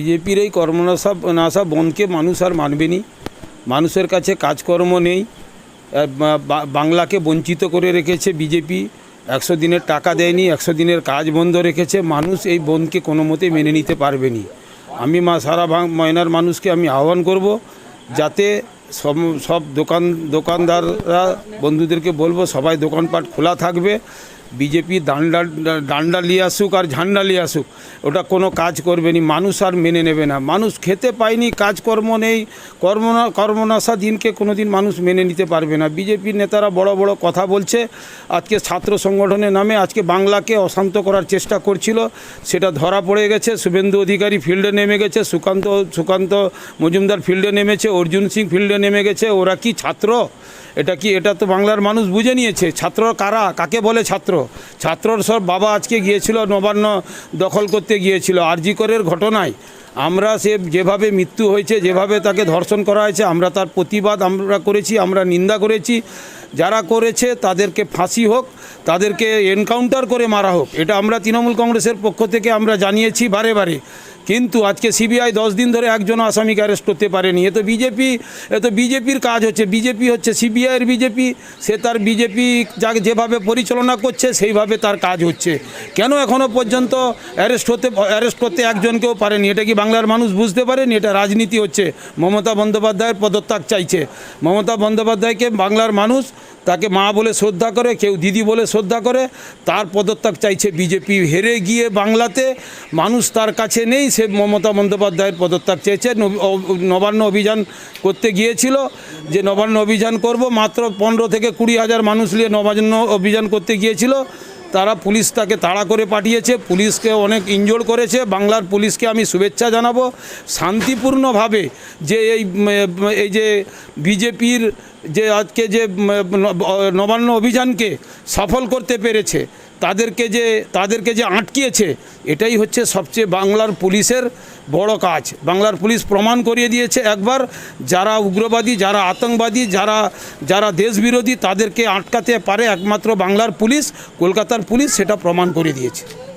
বিজেপির এই কর্মনাশা বনকে মানুষ আর মানবেনি। মানুষের কাছে কাজকর্ম নেই, বাংলাকে বঞ্চিত করে রেখেছে বিজেপি। 100 দিনের টাকা দেয়নি, 100 দিনের কাজ বন্ধ রেখেছে। মানুষ এই বনকে কোনো মতেই মেনে নিতে পারবেনি। আমি সারা ময়নার মানুষকে আমি আহ্বান করব, যাতে সব দোকানদাররা বন্ধুদেরকে বলবো সবাই দোকানপাট খোলা থাকবে। বিজেপি ডান্ডা নিয়ে আসুক আর ঝান্ডা নিয়ে আসুক, ওটা কোনো কাজ করবে না। মানুষ আর মেনে নেবে না। মানুষ খেতে পায়নি, কাজকর্ম নেই, কর্মনাশা দিনকে কোনো দিন মানুষ মেনে নিতে পারবে না। বিজেপির নেতারা বড় বড় কথা বলছে। আজকে ছাত্র সংগঠনের নামে আজকে বাংলাকে অশান্ত করার চেষ্টা করছিল, সেটা ধরা পড়ে গেছে। শুভেন্দু অধিকারী ফিল্ডে নেমে গেছে, সুকান্ত মজুমদার ফিল্ডে নেমেছে, অর্জুন সিং ফিল্ডে নেমে গেছে। ওরা কি ছাত্র? এটা তো বাংলার মানুষ বুঝে নিয়েছে। ছাত্র কারা, কাকে বলে ছাত্র? ছাত্রর সব বাবা আজকে গিয়েছিল নবান্ন দখল করতে গিয়েছিল আরজি করের ঘটনায়। আমরা যেভাবে মৃত্যু হয়েছে, যেভাবে তাকে ধর্ষণ করা হয়েছে, আমরা তার প্রতিবাদ করেছি, আমরা নিন্দা করেছি। যারা করেছে তাদেরকে ফাঁসি হোক, তাদেরকে এনকাউন্টার করে মারা হোক, এটা আমরা তৃণমূল কংগ্রেসের পক্ষ থেকে আমরা জানিয়েছি বারে বারে। কিন্তু আজকে সিবিআই 10 দিন ধরে একজন আসামিকে অ্যারেস্ট করতে পারেনি। এ তো বিজেপির কাজ হচ্ছে। বিজেপি হচ্ছে সিবিআইয়ের বিজেপি। সে তার বিজেপি যেভাবে পরিচালনা করছে সেইভাবে তার কাজ হচ্ছে। কেন এখনও পর্যন্ত অ্যারেস্ট করতে একজনকেও পারেনি? এটা কি বাংলার মানুষ বুঝতে পারেনি? এটা রাজনীতি হচ্ছে। মমতা বন্দ্যোপাধ্যায়ের পদত্যাগ চাইছে। মমতা বন্দ্যোপাধ্যায়কে বাংলার মানুষ তাকে মা বলে শ্রদ্ধা করে, কেউ দিদি বলে শ্রদ্ধা করে, তার পদত্যাগ চাইছে বিজেপি। হেরে গিয়ে বাংলাতে মানুষ তার কাছে নেই, সে মমতা বন্দ্যোপাধ্যায়ের পদত্যাগ চেয়েছে। নবান্ন অভিযান করতে গিয়েছিল, যে নবান্ন অভিযান করব, মাত্র 15 থেকে 20 হাজার মানুষ নিয়ে নবান্ন অভিযান করতে গিয়েছিল। তারা পুলিশ তাকে তাড়া করে পাঠিয়েছে, পুলিশকে অনেক ইনজোর করেছে। বাংলার পুলিশকে আমি শুভেচ্ছা জানাবো। শান্তিপূর্ণভাবে যে এই যে বিজেপির যে আজকে যে নবান্ন অভিযানকে সফল করতে পেরেছে, তাদেরকে যে আটকিয়েছে, এটাই হচ্ছে সবচেয়ে বাংলার পুলিশের বড় কাজ। বাংলার পুলিশ প্রমাণ করিয়ে দিয়েছে একবার, যারা উগ্রবাদী, যারা আতঙ্কবাদী, যারা দেশবিরোধী, তাদেরকে আটকাতে পারে একমাত্র বাংলার পুলিশ, কলকাতার পুলিশ সেটা প্রমাণ করে দিয়েছে।